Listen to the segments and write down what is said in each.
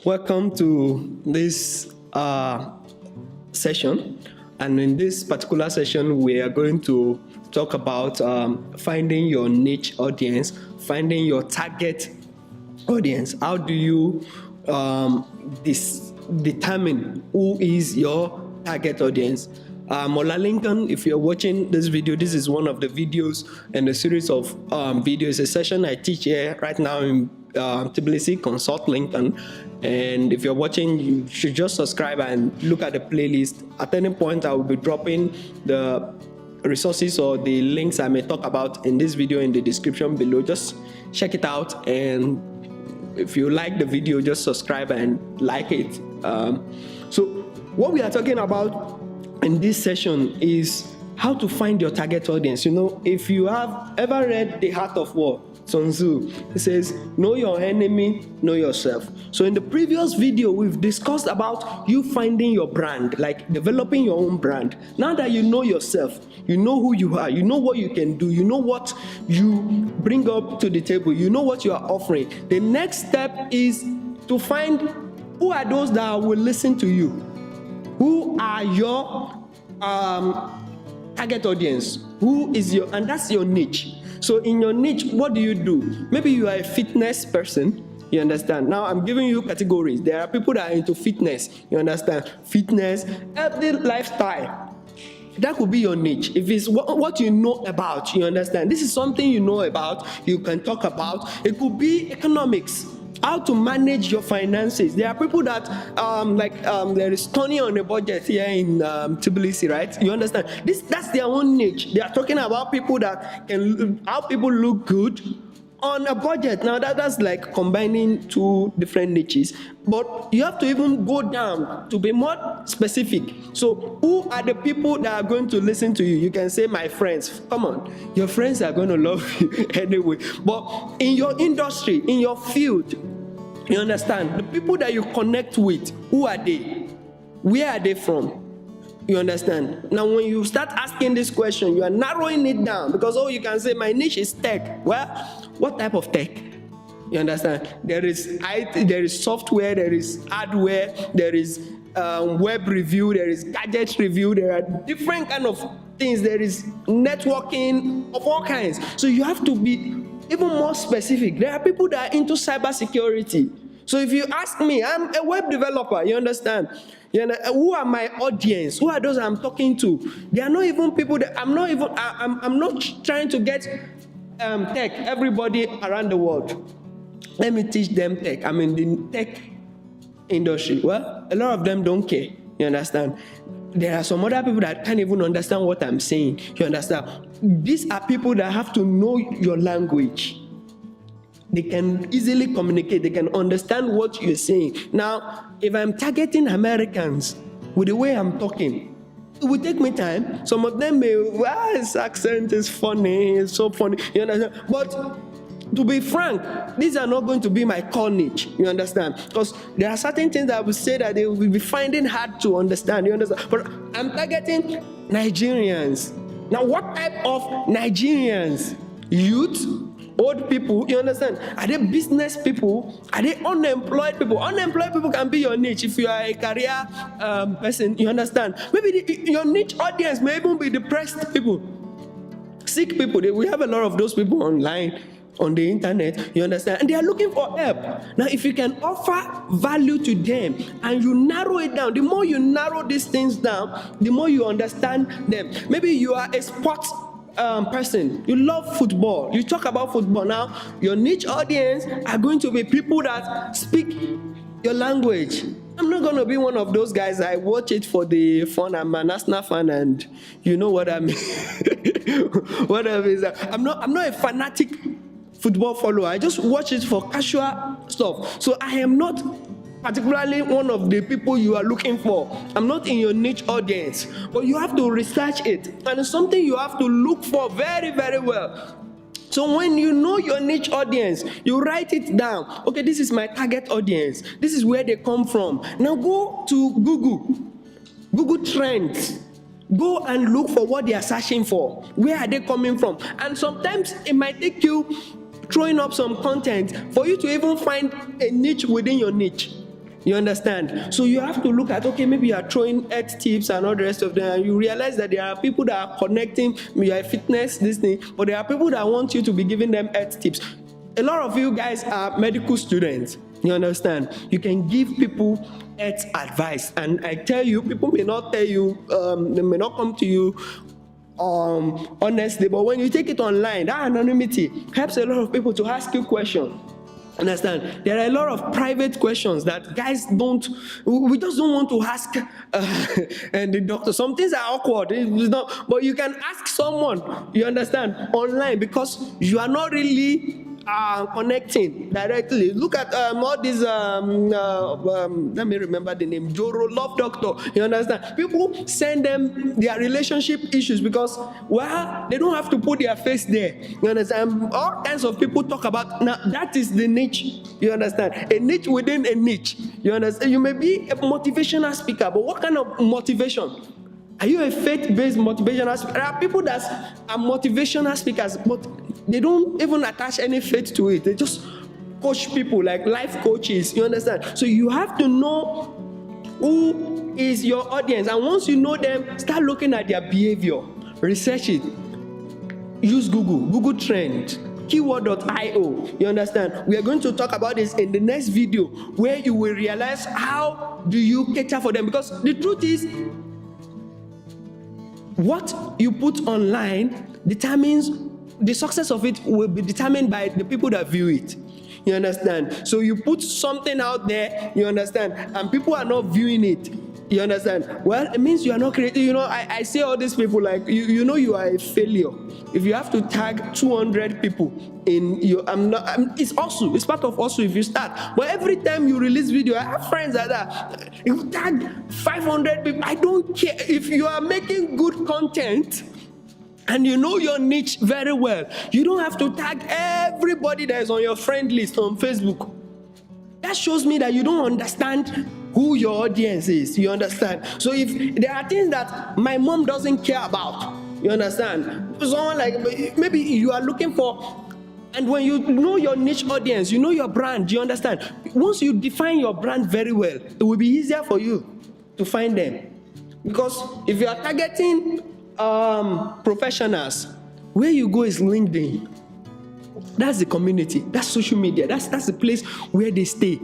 Welcome to this session. And in this particular session, we are going to talk about finding your niche audience, finding your target audience. How do you determine who is your target audience? Ola Lincoln, if you're watching this video, this is one of the videos in a series of videos, a session I teach here right now in Tbilisi, Consult Lincoln. And if you're watching, you should just subscribe and look at the playlist. At any point, I will be dropping the resources or the links I may talk about in this video in the description below. Just check it out, and if you like the video, just subscribe and like it. So what we are talking about in this session is how to find your target audience. You know, if you have ever read The Art of War, Sun Tzu, it says, know your enemy, know yourself. So in the previous video, we've discussed about you finding your brand, like developing your own brand. Now that you know yourself, you know who you are, you know what you can do, you know what you bring up to the table, you know what you are offering. The next step is to find who are those that will listen to you. Who are your target audience? Who is your, and that's your niche. So in your niche, what do you do? Maybe you are a fitness person, you understand? Now I'm giving you categories. There are people that are into fitness, you understand? Fitness, healthy lifestyle. That could be your niche. If it's what you know about, you understand? This is something you know about, you can talk about. It could be economics. How to manage your finances. There are people that there is Tony on a budget here in Tbilisi, right? You understand? That's their own niche. They are talking about people that can, how people look good on a budget. Now that's like combining two different niches, but you have to even go down to be more specific. So who are the people that are going to listen to you? You can say my friends. Come on, your friends are going to love you anyway. But in your industry, in your field, you understand, the people that you connect with, who are they? Where are they from? You understand? Now, when you start asking this question, you are narrowing it down, because you can say my niche is tech. Well, what type of tech? You understand? There is IT, there is software, there is hardware, there is web review, there is gadget review, there are different kind of things. There is networking of all kinds. So you have to be even more specific. There are people that are into cybersecurity. So if you ask me, I'm a web developer, you understand? Who are my audience? Who are those I'm talking to? They are not even people that I'm not trying to get tech, everybody around the world. Let me teach them tech. I'm in the tech industry. Well, a lot of them don't care. You understand? There are some other people that can't even understand what I'm saying. You understand? These are people that have to know your language. They can easily communicate. They can understand what you're saying. Now, if I'm targeting Americans with the way I'm talking, it will take me time. Some of them may, his accent is funny, it's so funny. You understand? But to be frank, these are not going to be my core niche, you understand? Because there are certain things that I would say that they will be finding hard to understand, you understand? But I'm targeting Nigerians. Now, what type of Nigerians? Youth? Old people? You understand? Are they business people? Are they unemployed people? Unemployed people can be your niche if you are a career person, you understand? Maybe your niche audience may even be depressed people, sick people. We have a lot of those people online, on the internet, you understand, and they are looking for help. Now, if you can offer value to them and you narrow it down, the more you narrow these things down, the more you understand them. Maybe you are a sports person, you love football, you talk about football. Now, your niche audience are going to be people that speak your language. I'm not going to be one of those guys. I watch it for the fun. I'm an Arsenal fan, and you know what I mean. What I mean is that I'm not a fanatic football follower. I just watch it for casual stuff. So I am not particularly one of the people you are looking for. I'm not in your niche audience, but you have to research it, and it's something you have to look for very, very well. So when you know your niche audience, you write it down. Okay, this is my target audience. This is where they come from. Now go to Google Trends. Go and look for what they are searching for. Where are they coming from? And sometimes it might take you throwing up some content for you to even find a niche within your niche. You understand? So you have to look at, okay, maybe you are throwing health tips and all the rest of them, and you realize that there are people that are connecting, you are fitness, this thing, but there are people that want you to be giving them health tips. A lot of you guys are medical students. You understand? You can give people health advice, and I tell you, people may not tell you, they may not come to you honestly, but when you take it online, that anonymity helps a lot of people to ask you questions. Understand? There are a lot of private questions that guys don't, we just don't want to ask and the doctor. Some things are awkward, it's not, but you can ask someone, you understand, online, because you are not really connecting directly. Look at all these let me remember the name, Joro Love Doctor. You understand? People send them their relationship issues because, well, they don't have to put their face there. You understand? All kinds of people talk about, now that is the niche. You understand? A niche within a niche. You understand? You may be a motivational speaker, but what kind of motivation? Are you a faith-based motivational speaker? There are people that are motivational speakers, but they don't even attach any faith to it. They just coach people like life coaches. You understand? So you have to know who is your audience, and once you know them, start looking at their behavior, research it, use Google Trend, keyword.io. You understand? We are going to talk about this in the next video, where you will realize how do you cater for them, because the truth is, what you put online determines, the success of it will be determined by the people that view it. You understand? So you put something out there, you understand, and people are not viewing it. You understand? Well, it means you are not creative. You know, I see all these people like, you know, you are a failure if you have to tag 200 people in your. It's also, it's part of also if you start. But every time you release video, I have friends like that. You tag 500 people. I don't care if you are making good content and you know your niche very well. You don't have to tag everybody that is on your friend list on Facebook. That shows me that you don't understand who your audience is. You understand? So if there are things that my mom doesn't care about, you understand? Someone like, maybe you are looking for, and when you know your niche audience, you know your brand, you understand? Once you define your brand very well, it will be easier for you to find them. Because if you are targeting professionals, where you go is LinkedIn. That's the community. That's social media. That's the place where they stay.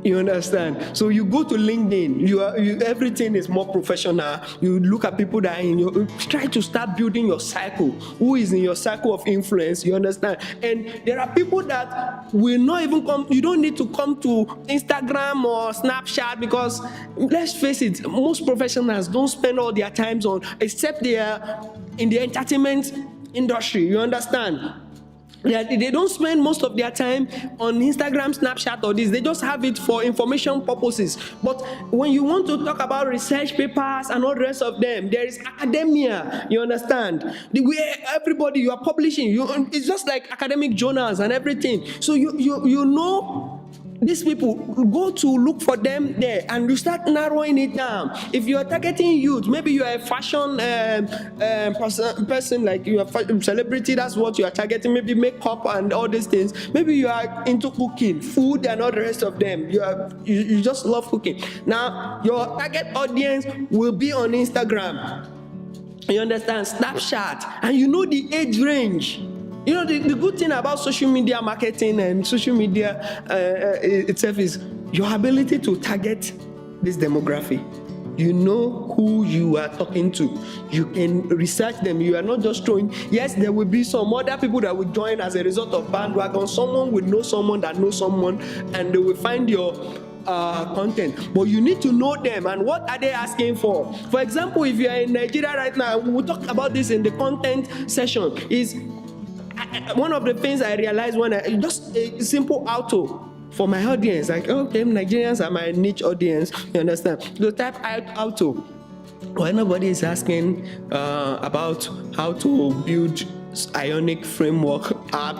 You understand? So you go to LinkedIn. Everything is more professional. You look at people that are in your. Try to start building your cycle. Who is in your cycle of influence? You understand? And there are people that will not even come. You don't need to come to Instagram or Snapchat, because let's face it, most professionals don't spend all their times on, except they are in the entertainment industry. You understand? They don't spend most of their time on Instagram, Snapchat, or this. They just have it for information purposes. But when you want to talk about research papers and all the rest of them, there is academia. You understand? The way everybody you are publishing, it's just like academic journals and everything. So you know. These people, go to look for them there, and you start narrowing it down. If you are targeting youth, maybe you are a fashion person, like you are a celebrity, that's what you are targeting, maybe makeup and all these things. Maybe you are into cooking, food and all the rest of them. You just love cooking. Now, your target audience will be on Instagram. You understand? Snapchat. And you know the age range. You know, the good thing about social media marketing and social media itself is your ability to target this demographic. You know who you are talking to. You can research them. You are not just throwing. Yes, there will be some other people that will join as a result of bandwagon. Someone will know someone that knows someone, and they will find your content, but you need to know them and what are they asking for. For example, if you are in Nigeria right now, we will talk about this in the content session, is one of the things I realized when I just a simple auto for my audience, like, okay, Nigerians are my niche audience, you understand? So type auto. Well, nobody is asking about how to build Ionic framework app,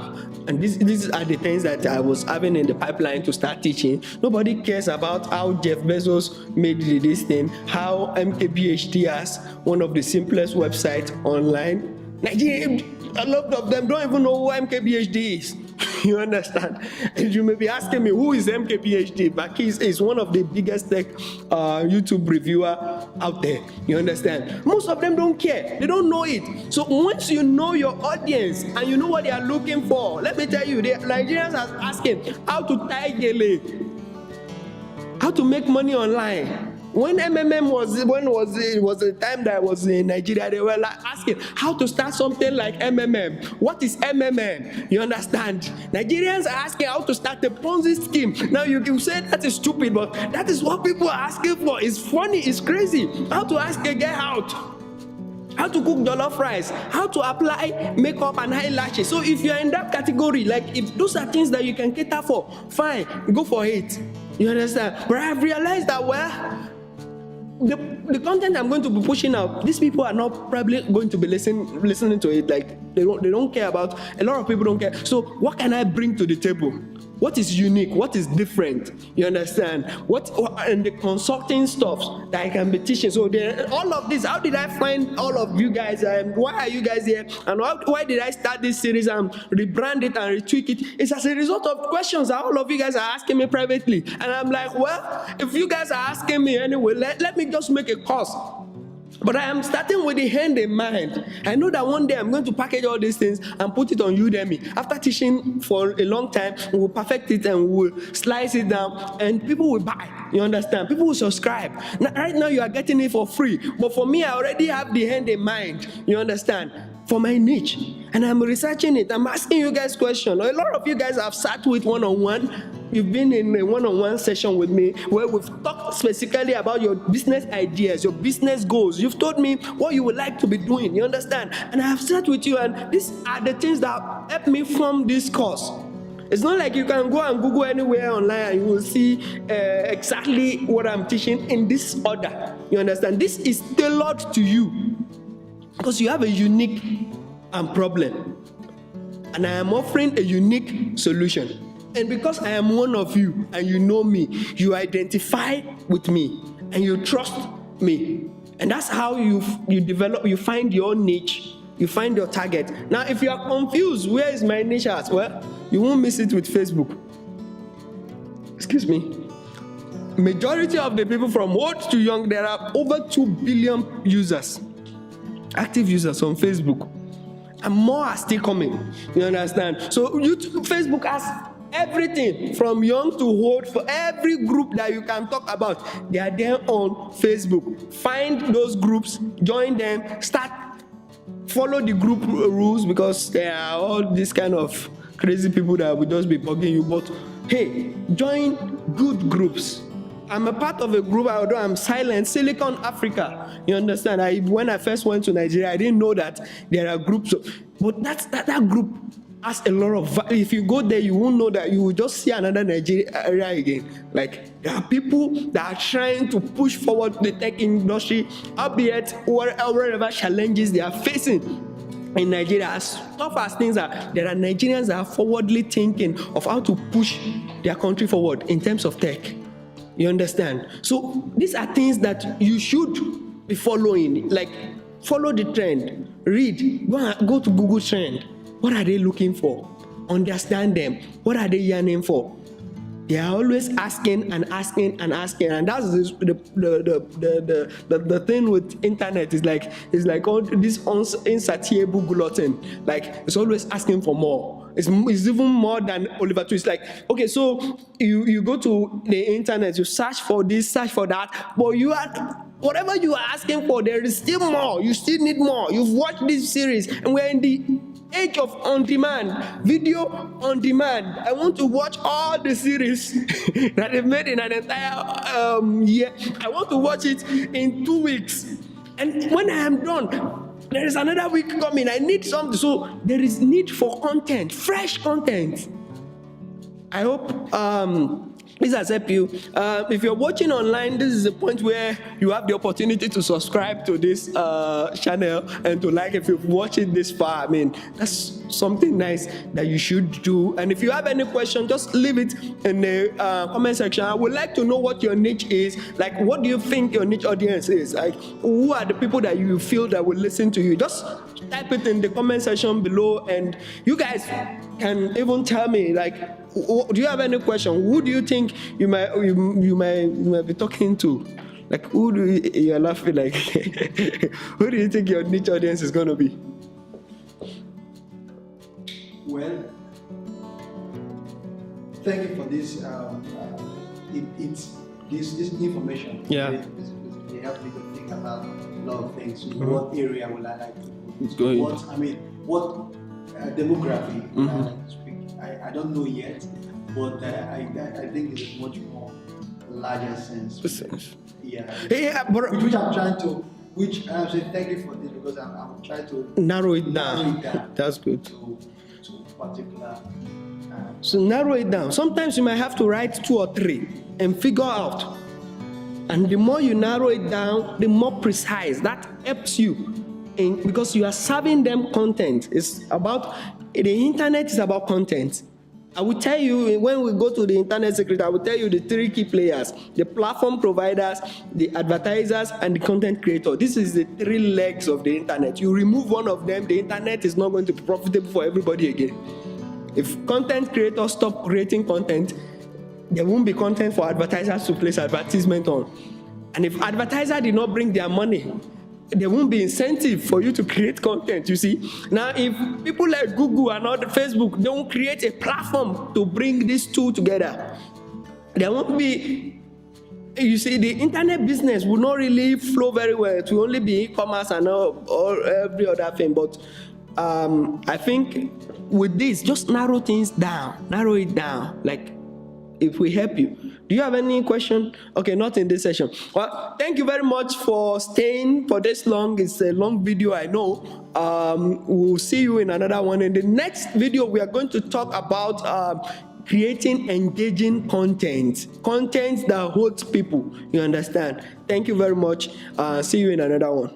and these are the things that I was having in the pipeline to start teaching. Nobody cares about how Jeff Bezos made this thing, how MKBHD has one of the simplest websites online. Nigeria, a lot of them don't even know who MKBHD is. You understand? And you may be asking me, who is MKPHD? Bakis is one of the biggest tech YouTube reviewer out there. You understand? Most of them don't care. They don't know it. So once you know your audience and you know what they are looking for, let me tell you, the Nigerians are asking how to tie gele, how to make money online. When MMM was the time that I was in Nigeria, they were like asking how to start something like MMM. What is MMM? You understand? Nigerians are asking how to start a Ponzi scheme. Now you can say that is stupid, but that is what people are asking for. It's funny, it's crazy. How to ask a girl out, how to cook jollof rice, how to apply makeup and eyelashes. So if you're in that category, like if those are things that you can cater for, fine, go for it. You understand? But I've realized that, well, the content I'm going to be pushing out, these people are not probably going to be listening to it. Like they don't care about. A lot of people don't care. So what can I bring to the table? What is unique? What is different? You understand? And the consulting stuff that I can be teaching. So all of this, how did I find all of you guys? Why are you guys here? And why did I start this series and rebrand it and retweak it? It's as a result of questions that all of you guys are asking me privately. And I'm like, well, if you guys are asking me anyway, let me just make a course. But I am starting with the end in mind. I know that one day I'm going to package all these things and put it on Udemy. After teaching for a long time, we will perfect it and we will slice it down and people will buy. You understand? People will subscribe. Now, right now you are getting it for free. But for me, I already have the end in mind. You understand? For my niche. And I'm researching it. I'm asking you guys questions. A lot of you guys have sat with one-on-one. You've been in a one-on-one session with me where we've talked specifically about your business ideas, your business goals. You've told me what you would like to be doing. You understand? And I have sat with you, and these are the things that help me from this course. It's not like you can go and Google anywhere online and you will see exactly what I'm teaching in this order. You understand? This is tailored to you because you have a unique problem, and I am offering a unique solution. And because I am one of you and you know me, you identify with me and you trust me. And that's how you develop, you find your niche, you find your target. Now, if you are confused, where is my niche at? Well, you won't miss it with Facebook. Excuse me. Majority of the people from old to young, there are over 2 billion users, active users on Facebook. And more are still coming. You understand? So Facebook has everything from young to old. For every group that you can talk about, they are there on Facebook. Find those groups, join them, follow the group rules, because there are all these kind of crazy people that will just be bugging you. But hey, join good groups. I'm a part of a group, although I'm silent, Silicon Africa. You understand? When I first went to Nigeria, I didn't know that there are groups. But that group has a lot of value. If you go there, you won't know that. You will just see another Nigeria again. Like, there are people that are trying to push forward the tech industry, albeit wherever challenges they are facing. In Nigeria, as tough as things are, there are Nigerians that are forwardly thinking of how to push their country forward in terms of tech. You understand? So these are things that you should be following. Like, follow the trend, read, go to Google Trend. What are they looking for? Understand them. What are they yearning for? They are always asking and asking and asking, and that's the thing with internet. It's like all this insatiable glutton. Like, it's always asking for more. It's even more than Oliver Twist. Like, okay, so you go to the internet, you search for this, search for that, but whatever you are asking for, there is still more. You still need more. You've watched this series, and we're in the age of on-demand, video on-demand. I want to watch all the series that they've made in an entire year. I want to watch it in 2 weeks. And when I am done, there is another week coming. I need something. So there is need for content, fresh content. I hope This has helped you. If you're watching online, this is the point where you have the opportunity to subscribe to this channel and to like if you've watched it this far. I mean, that's something nice that you should do. And if you have any question, just leave it in the comment section. I would like to know what your niche is. Like, what do you think your niche audience is? Like, who are the people that you feel that will listen to you? Just type it in the comment section below, and you guys can even tell me, like, do you have any question? Who do you think you might be talking to? Like, who do you're laughing like? Who do you think your niche audience is going to be? Well, thank you for this this information. Yeah. It helped me to think about a lot of things. What area will I like to go go? What demography will I like to speak? I don't know yet, but I think it's a much more larger sense. Yeah, but which I'm trying to. Which I'm saying thank you for this, because I'm trying to narrow it down. That's good. To particular. So narrow it down. Sometimes you might have to write 2 or 3 and figure out. And the more you narrow it down, the more precise. That helps you, because you are serving them content. The internet is about content. I will tell you, when we go to the internet secret, I will tell you the 3 key players: the platform providers, the advertisers, and the content creator. This is the 3 legs of the internet. You remove one of them, the internet is not going to be profitable for everybody again. If content creators stop creating content, there won't be content for advertisers to place advertisement on. And if advertisers did not bring their money, there won't be incentive for you to create content, you see. Now, if people like Google and other Facebook don't create a platform to bring these 2 together, there won't be, you see, the internet business will not really flow very well. It will only be e-commerce and all every other thing. But I think with this, just narrow it down. Like, if we help you. Do you have any question? Okay, not in this session. Well, thank you very much for staying for this long. It's a long video, I know. We'll see you in another one. In the next video, we are going to talk about creating engaging content that holds people. You understand? Thank you very much. See you in another one.